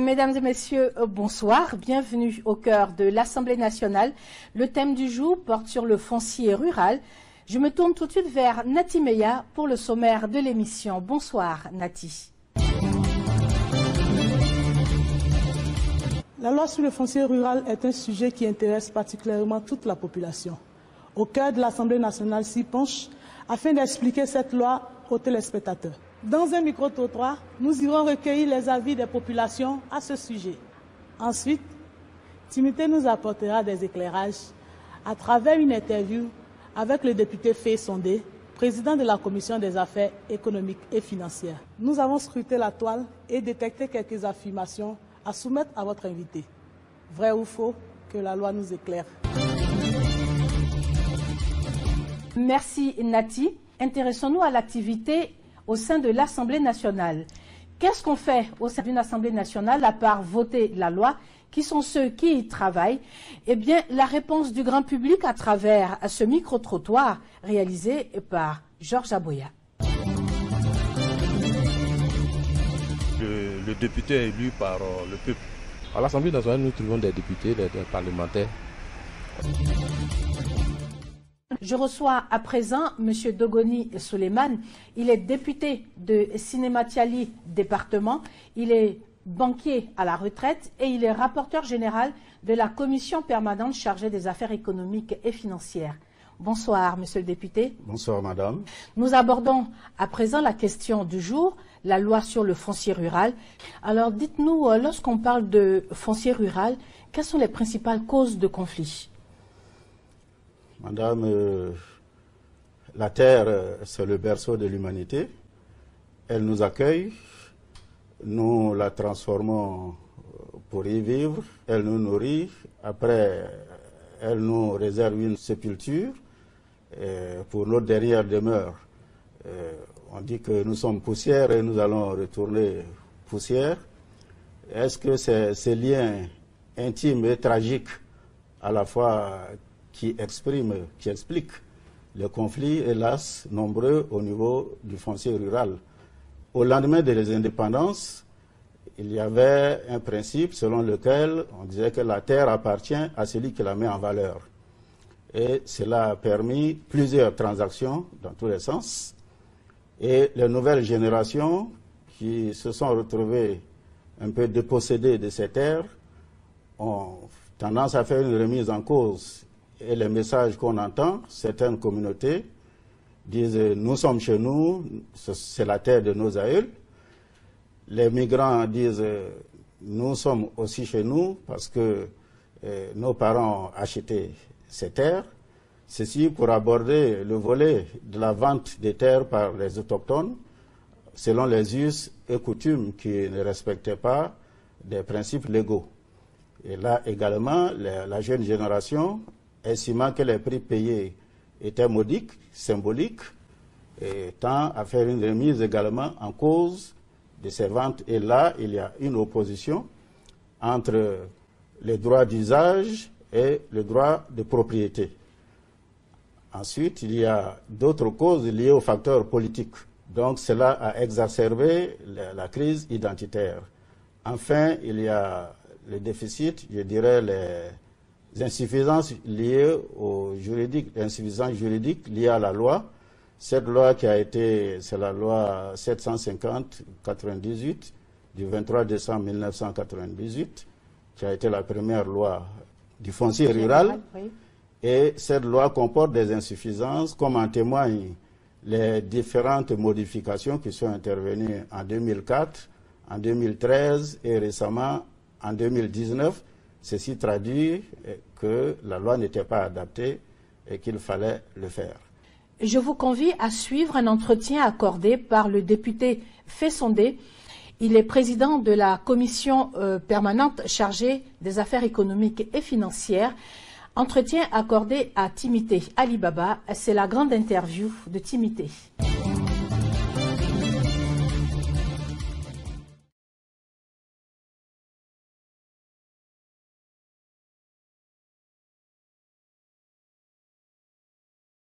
Mesdames et messieurs, bonsoir. Bienvenue au cœur de l'Assemblée nationale. Le thème du jour porte sur le foncier rural. Je me tourne tout de suite vers Nati Meya pour le sommaire de l'émission. Bonsoir Nati. La loi sur le foncier rural est un sujet qui intéresse particulièrement toute la population. Au cœur de l'Assemblée nationale s'y penche afin d'expliquer cette loi aux téléspectateurs. Dans un micro-trottoir, nous irons recueillir les avis des populations à ce sujet. Ensuite, Timité nous apportera des éclairages à travers une interview avec le député Fé Sondé, président de la Commission des affaires économiques et financières. Nous avons scruté la toile et détecté quelques affirmations à soumettre à votre invité. Vrai ou faux, que la loi nous éclaire. Merci Nati. Intéressons-nous à l'activité au sein de l'Assemblée nationale. Qu'est-ce qu'on fait au sein d'une Assemblée nationale à part voter la loi? Qui sont ceux qui y travaillent? Eh bien, la réponse du grand public à travers ce micro-trottoir réalisé par Georges Aboya. Le député est élu par le peuple. À l'Assemblée nationale, nous trouvons des députés, des parlementaires. Je reçois à présent M. Dogoni Souleymane. Il est député de Sinématiali département. Il est banquier à la retraite et il est rapporteur général de la commission permanente chargée des affaires économiques et financières. Bonsoir, monsieur le député. Bonsoir, madame. Nous abordons à présent la question du jour, la loi sur le foncier rural. Alors, dites-nous, lorsqu'on parle de foncier rural, quelles sont les principales causes de conflit? Madame, la terre, c'est le berceau de l'humanité. Elle nous accueille, nous la transformons pour y vivre, elle nous nourrit, après elle nous réserve une sépulture pour notre dernière demeure. On dit que nous sommes poussière et nous allons retourner poussière. Est-ce que ces liens intimes et tragiques à la fois qui expliquent les conflits, hélas, nombreux au niveau du foncier rural? Au lendemain des indépendances, il y avait un principe selon lequel on disait que la terre appartient à celui qui la met en valeur. Et cela a permis plusieurs transactions dans tous les sens. Et les nouvelles générations qui se sont retrouvées un peu dépossédées de ces terres ont tendance à faire une remise en cause. Et les messages qu'on entend, certaines communautés disent « nous sommes chez nous, c'est la terre de nos aïeux ». Les migrants disent « nous sommes aussi chez nous parce que nos parents ont acheté ces terres ». Ceci pour aborder le volet de la vente des terres par les autochtones selon les us et coutumes qui ne respectaient pas des principes légaux. Et là également, la jeune génération, estimant que les prix payés étaient modiques, symboliques, et tend à faire une remise également en cause de ces ventes. Et là, il y a une opposition entre les droits d'usage et le droit de propriété. Ensuite, il y a d'autres causes liées aux facteurs politiques. Donc, cela a exacerbé la crise identitaire. Enfin, il y a le déficit, je dirais, les insuffisances liées au juridique, insuffisances juridiques liées à la loi. Cette loi qui a été, c'est la loi 750-98 du 23 décembre 1998, qui a été la première loi du foncier rural. Oui. Et cette loi comporte des insuffisances, comme en témoignent les différentes modifications qui sont intervenues en 2004, en 2013 et récemment en 2019. Ceci traduit que la loi n'était pas adaptée et qu'il fallait le faire. Je vous convie à suivre un entretien accordé par le député Fé Sondé. Il est président de la commission permanente chargée des affaires économiques et financières. Entretien accordé à Timité Alibaba. C'est la grande interview de Timité.